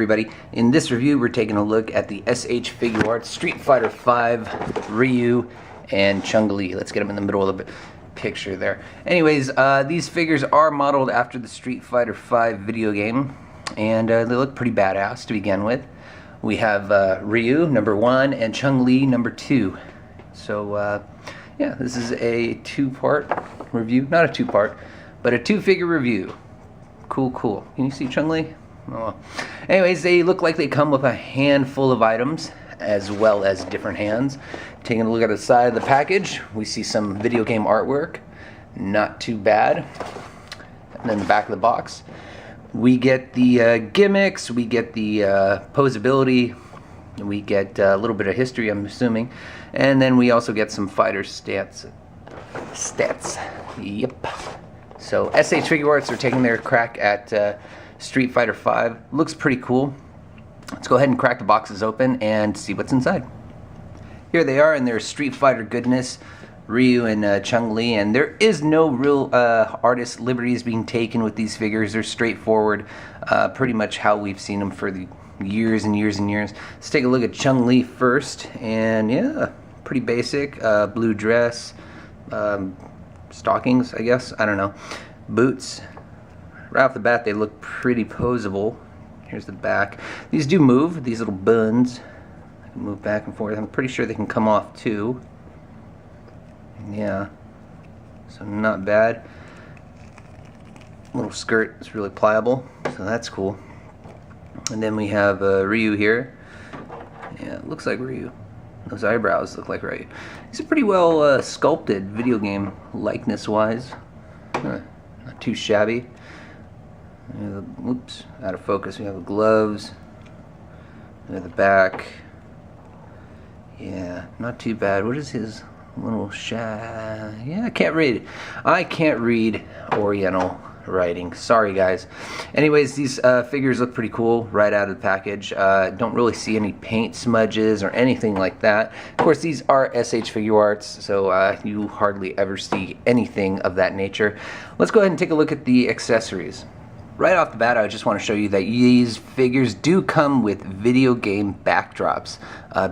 everybody. In this review, we're taking a look at the SH Figuarts Street Fighter V Ryu and Chun. Let's get them in the middle of the picture there. Anyways, these figures are modeled after the Street Fighter V video game, and they look pretty badass to begin with. We have Ryu number 1 and Chun number 2. So yeah, this is a two-part review. Not a two-part, but a two-figure review. Cool. Can you see Chun? Oh, well. Anyways, they look like they come with a handful of items as well as different hands. Taking a look at the side of the package, we see some video game artwork. Not too bad. And then the back of the box, we get the gimmicks, we get the posability, we get a little bit of history, I'm assuming, and then we also get some fighter stats. Yep. So SH Figuarts are taking their crack at Street Fighter V. Looks pretty cool. Let's go ahead and crack the boxes open and see what's inside. Here they are in their Street Fighter goodness, Ryu and Chun, and there is no real artist liberties being taken with these figures. They're straightforward, pretty much how we've seen them for the years and years and years. Let's take a look at Chun first, and yeah, pretty basic, blue dress, stockings, I guess, I don't know, boots. Right off the bat, they look pretty posable. Here's the back. These do move, these little buns. They can move back and forth. I'm pretty sure they can come off too. Yeah, so not bad. Little skirt is really pliable, so that's cool. And then we have Ryu here. Yeah, it looks like Ryu. Those eyebrows look like Ryu. These are pretty well sculpted, video game likeness-wise. Not too shabby. Oops, out of focus. We have the gloves. We have the back. Yeah, not too bad. What is his little yeah, I can't read. I can't read Oriental writing. Sorry, guys. Anyways, these figures look pretty cool right out of the package. Don't really see any paint smudges or anything like that. Of course, these are SH Figuarts, so you hardly ever see anything of that nature. Let's go ahead and take a look at the accessories. Right off the bat, I just want to show you that these figures do come with video game backdrops.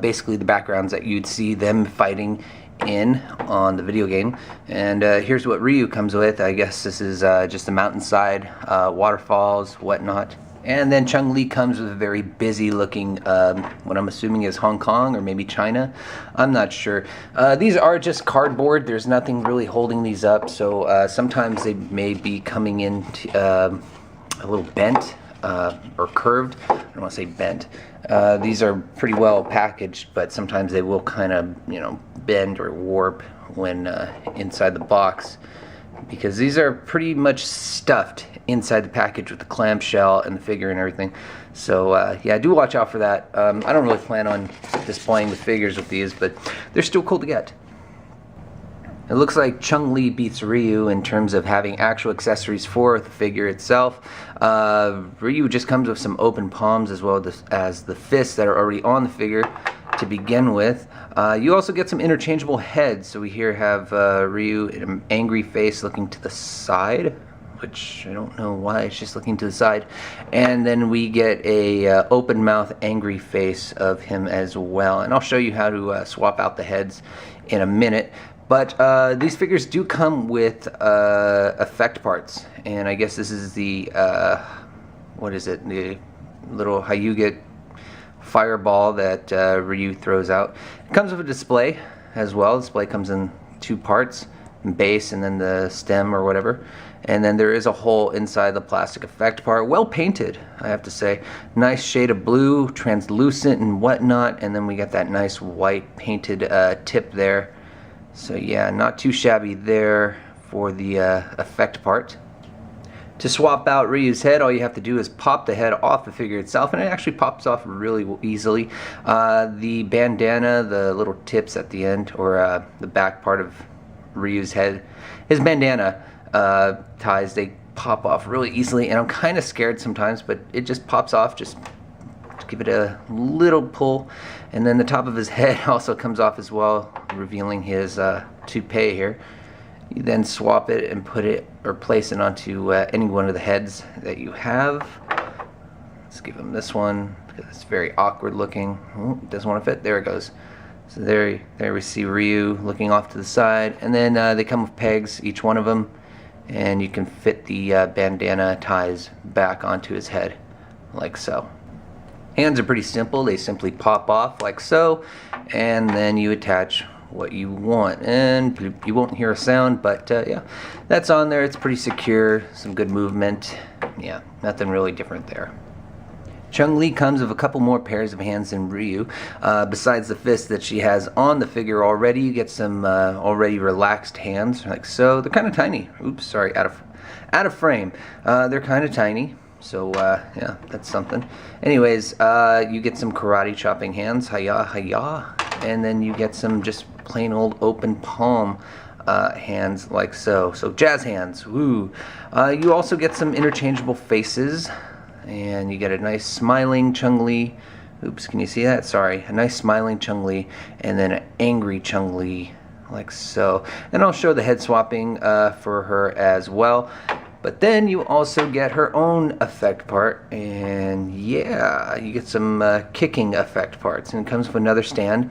Basically the backgrounds that you'd see them fighting in on the video game. And here's what Ryu comes with. I guess this is just a mountainside, waterfalls, whatnot. And then Chun comes with a very busy looking, what I'm assuming is Hong Kong or maybe China. I'm not sure. These are just cardboard. There's nothing really holding these up, so sometimes they may be coming in a little bent or curved. I don't want to say bent. These are pretty well packaged, but sometimes they will kind of, bend or warp when inside the box, because these are pretty much stuffed inside the package with the clamshell and the figure and everything. So yeah, do watch out for that. I don't really plan on displaying the figures with these, but they're still cool to get. It looks like Chun beats Ryu in terms of having actual accessories for the figure itself. Ryu just comes with some open palms as well as the fists that are already on the figure to begin with. You also get some interchangeable heads. So we here have Ryu in an angry face looking to the side, which I don't know why it's just looking to the side. And then we get a open mouth angry face of him as well. And I'll show you how to swap out the heads in a minute. But these figures do come with effect parts, and I guess this is the what is it? The little Hyuga fireball that Ryu throws out. It comes with a display as well. The display comes in two parts, base and then the stem or whatever. And then there is a hole inside the plastic effect part. Well painted, I have to say. Nice shade of blue, translucent and whatnot. And then we got that nice white painted tip there. So yeah, not too shabby there for the effect part. To swap out Ryu's head, all you have to do is pop the head off the figure itself, and it actually pops off really easily. The bandana, the little tips at the end, or the back part of Ryu's head, his bandana ties, they pop off really easily, and I'm kind of scared sometimes, but it just pops off. Just give it a little pull, and then the top of his head also comes off as well, revealing his toupee here. You then swap it and put it or place it onto any one of the heads that you have. Let's give him this one because it's very awkward looking. Ooh, doesn't want to fit. There it goes. So there we see Ryu looking off to the side, and then they come with pegs, each one of them, and you can fit the bandana ties back onto his head, like so. Hands are pretty simple. They simply pop off like so, and then you attach what you want, and you won't hear a sound, but yeah, that's on there. It's pretty secure, some good movement. Yeah, nothing really different there. Chun-Li comes with a couple more pairs of hands than Ryu. Besides the fist that she has on the figure already, you get some already relaxed hands, like so. They're kind of tiny. Oops, sorry, out of frame. They're kind of tiny, so yeah, that's something. Anyways, you get some karate chopping hands, hi-ya, hi-ya, and then you get some just plain old open palm hands, like so. So jazz hands, woo. You also get some interchangeable faces. And you get a nice smiling Chun-Li. Oops, can you see that? Sorry. A nice smiling Chun-Li, and then an angry Chun-Li, like so. And I'll show the head swapping for her as well. But then you also get her own effect part, and yeah, you get some kicking effect parts. And it comes with another stand,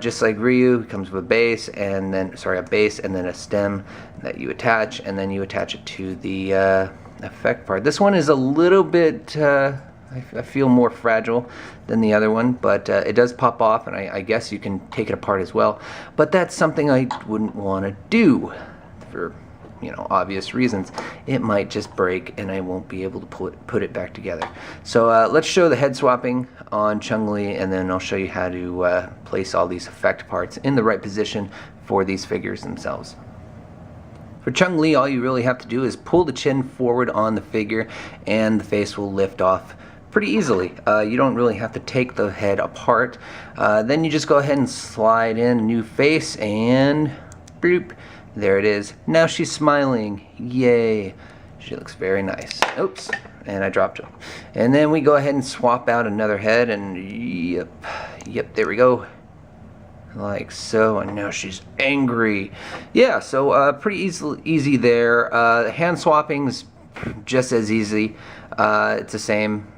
just like Ryu. It comes with a base, and then a base, and then a stem that you attach, and then you attach it to the effect part. This one is a little bit I feel more fragile than the other one, but it does pop off, and I guess you can take it apart as well, but that's something I wouldn't want to do for, you know, obvious reasons. It might just break and I won't be able to put it back together. So let's show the head swapping on Chun-Li, and then I'll show you how to place all these effect parts in the right position for these figures themselves. For Chun-Li, all you really have to do is pull the chin forward on the figure, and the face will lift off pretty easily. You don't really have to take the head apart. Then you just go ahead and slide in a new face, and boop, there it is. Now she's smiling. Yay. She looks very nice. Oops, and I dropped it. And then we go ahead and swap out another head, and yep, there we go. Like so, and now she's angry. Yeah, so pretty easy there. Hand swapping's just as easy. It's the same.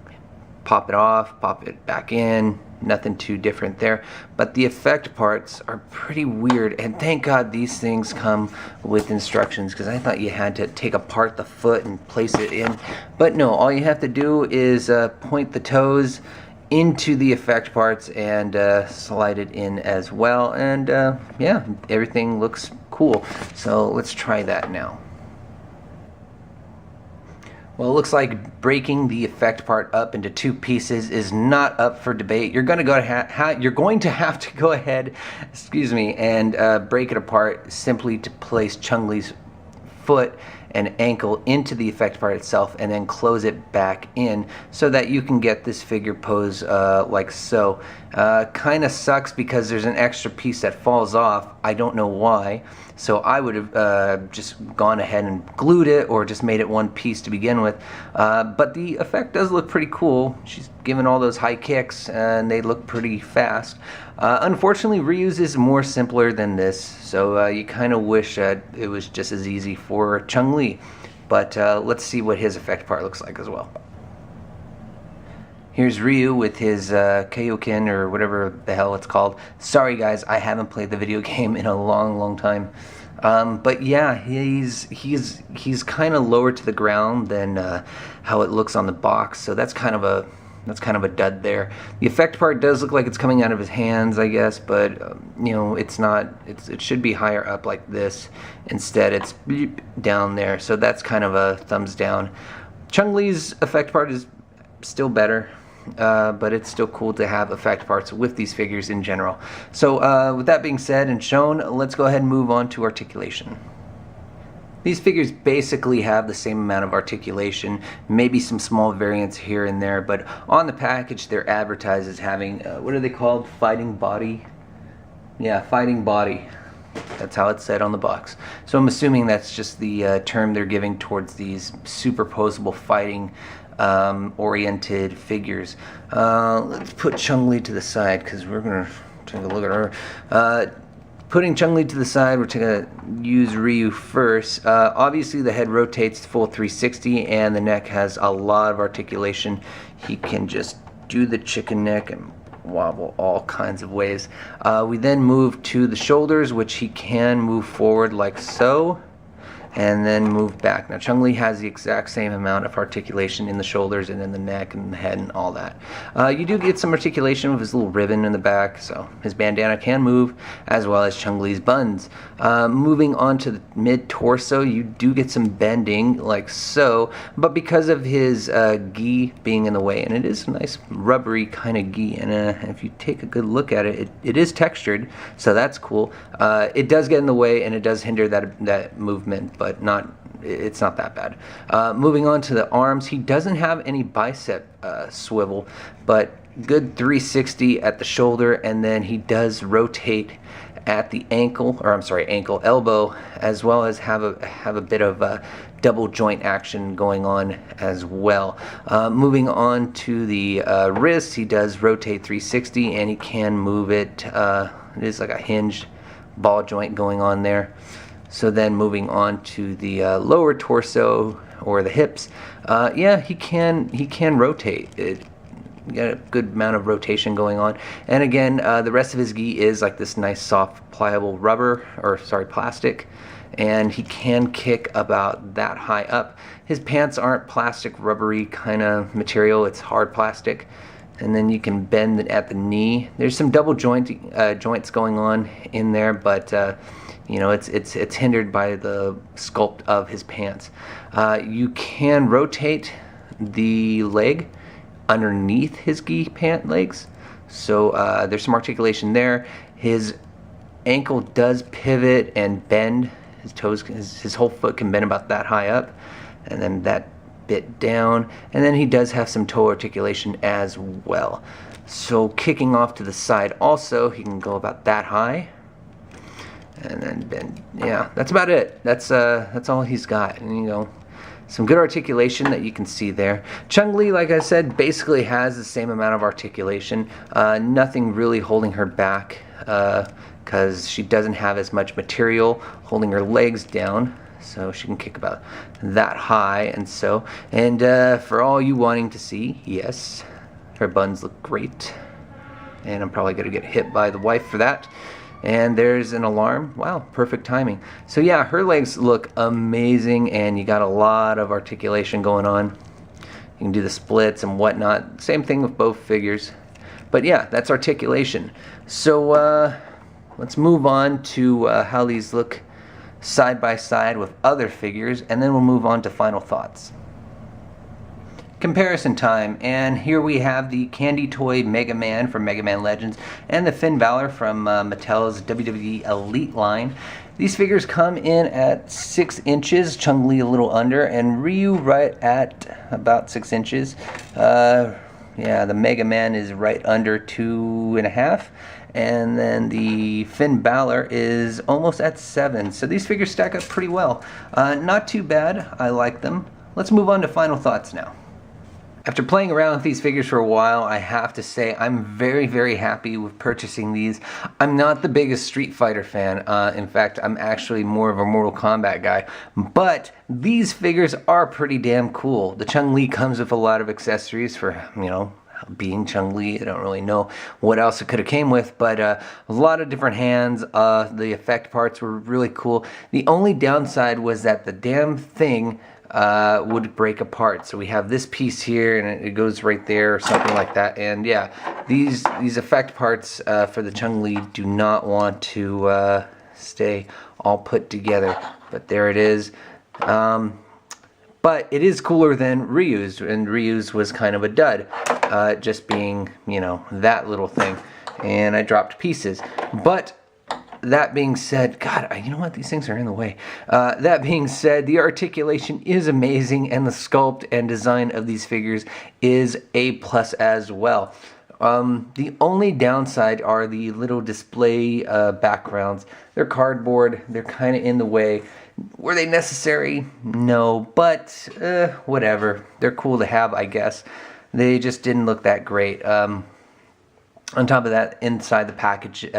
Pop it off, pop it back in. Nothing too different there. But the effect parts are pretty weird, and thank God these things come with instructions, because I thought you had to take apart the foot and place it in. But no, all you have to do is point the toes into the effect parts and slide it in as well, and yeah, everything looks cool. So let's try that now. Well, it looks like breaking the effect part up into two pieces is not up for debate. You're going to have to go ahead, excuse me, and break it apart simply to place Chun-Li's foot and ankle into the effect part itself, and then close it back in so that you can get this figure pose like so. Kind of sucks because there's an extra piece that falls off. I don't know why. So I would have just gone ahead and glued it, or just made it one piece to begin with. But the effect does look pretty cool. She's given all those high kicks, and they look pretty fast. Unfortunately, Ryu's is more simpler than this, so you kind of wish that it was just as easy for Chun-Li. But let's see what his effect part looks like as well. Here's Ryu with his Kaioken, or whatever the hell it's called. Sorry guys, I haven't played the video game in a long time. But yeah, he's kind of lower to the ground than how it looks on the box, so that's kind of a dud there. The effect part does look like it's coming out of his hands, I guess, but you know, it's not. It should be higher up like this. Instead, it's down there, so that's kind of a thumbs down. Chun-Li's effect part is still better. But it's still cool to have effect parts with these figures in general. So with that being said and shown, let's go ahead and move on to articulation. These figures basically have the same amount of articulation, maybe some small variants here and there, but on the package they're advertised as having, what are they called? Fighting body? Yeah, fighting body. That's how it's said on the box. So I'm assuming that's just the term they're giving towards these superposable fighting oriented figures. Let's put Chun-Li to the side because we're gonna take a look at her. Putting Chun-Li to the side, we're going to use Ryu first. Obviously the head rotates full 360 and the neck has a lot of articulation. He can just do the chicken neck and wobble all kinds of ways. We then move to the shoulders, which he can move forward like so, and then move back. Now Chun-Li has the exact same amount of articulation in the shoulders and in the neck and the head and all that. You do get some articulation with his little ribbon in the back, so his bandana can move, as well as Chun-Li's buns. Moving on to the mid-torso, you do get some bending like so, but because of his gi being in the way, and it is a nice rubbery kind of gi, and if you take a good look at it, it is textured, so that's cool. It does get in the way and it does hinder that movement, but it's not that bad. Moving on to the arms, he doesn't have any bicep swivel, but good 360 at the shoulder, and then he does rotate at the ankle, or I'm sorry, elbow, as well as have a bit of double joint action going on as well. Moving on to the wrist, he does rotate 360 and he can move it. It is like a hinged ball joint going on there. So then moving on to the lower torso or the hips, yeah, he can rotate. You got a good amount of rotation going on, and again, the rest of his gi is like this nice soft pliable rubber, or sorry, plastic, and he can kick about that high up. His pants aren't plastic rubbery kind of material, it's hard plastic, and then you can bend it at the knee. There's some double joints going on in there, but you know, it's hindered by the sculpt of his pants. You can rotate the leg underneath his gi pant legs, so there's some articulation there. His ankle does pivot and bend. His toes, his whole foot can bend about that high up, and then that bit down, and then he does have some toe articulation as well. So kicking off to the side also, he can go about that high, and then bend. Yeah, that's about it. That's all he's got. And you know, some good articulation that you can see there. Chun-Li, like I said, basically has the same amount of articulation. Nothing really holding her back, because she doesn't have as much material holding her legs down, so she can kick about that high. And so, and for all you wanting to see, yes, her buns look great, and I'm probably gonna get hit by the wife for that. And there's an alarm. Wow, perfect timing. So yeah, her legs look amazing, and you got a lot of articulation going on. You can do the splits and whatnot. Same thing with both figures. But yeah, that's articulation. So let's move on to how these look side by side with other figures, and then we'll move on to final thoughts. Comparison time, and here we have the Candy Toy Mega Man from Mega Man Legends and the Finn Balor from Mattel's WWE Elite line. These figures come in at 6 inches, Chun-Li a little under, and Ryu right at about 6 inches. Yeah, the Mega Man is right under 2.5, and then the Finn Balor is almost at 7. So these figures stack up pretty well. Not too bad, I like them. Let's move on to final thoughts now. After playing around with these figures for a while, I have to say I'm very, very happy with purchasing these. I'm not the biggest Street Fighter fan. In fact, I'm actually more of a Mortal Kombat guy. But these figures are pretty damn cool. The Chun-Li comes with a lot of accessories for, you know, being Chun-Li. I don't really know what else it could have came with, but a lot of different hands. The effect parts were really cool. The only downside was that the damn thing would break apart. So we have this piece here, and it goes right there, or something like that. And yeah, these effect parts for the Chun-Li do not want to stay all put together. But there it is. But it is cooler than Ryu's, and Ryu's was kind of a dud, just being, you know, that little thing. And I dropped pieces. But that being said, God, you know what? These things are in the way. That being said, the articulation is amazing, and the sculpt and design of these figures is A+ as well. The only downside are the little display backgrounds. They're cardboard. They're kind of in the way. Were they necessary? No, but whatever. They're cool to have, I guess. They just didn't look that great. On top of that, inside the package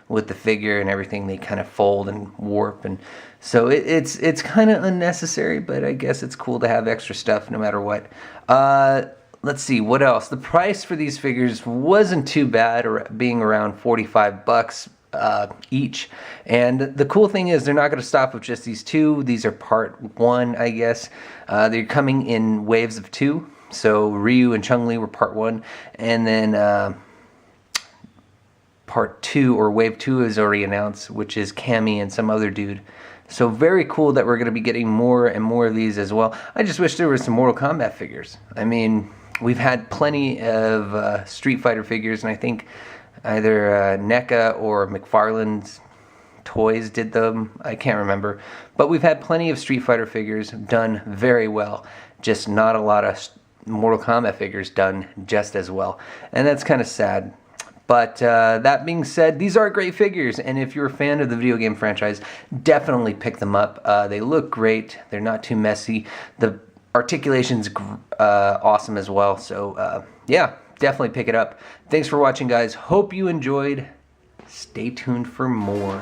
with the figure and everything, they kind of fold and warp, and so it's kind of unnecessary, but I guess it's cool to have extra stuff no matter what. Let's see, what else? The price for these figures wasn't too bad, being around $45 each. And the cool thing is they're not going to stop with just these two. These are part one, I guess. They're coming in waves of 2. So Ryu and Chun-Li were part 1, and then part 2, or wave 2, is already announced, which is Cammy and some other dude. So very cool that we're going to be getting more and more of these as well. I just wish there were some Mortal Kombat figures. I mean, we've had plenty of Street Fighter figures, and I think either NECA or McFarlane's Toys did them. I can't remember. But we've had plenty of Street Fighter figures done very well. Just not a lot of Mortal Kombat figures done just as well. And that's kind of sad. But that being said, these are great figures, and if you're a fan of the video game franchise, definitely pick them up. They look great. They're not too messy. The articulation's awesome as well. So yeah, definitely pick it up. Thanks for watching, guys. Hope you enjoyed. Stay tuned for more.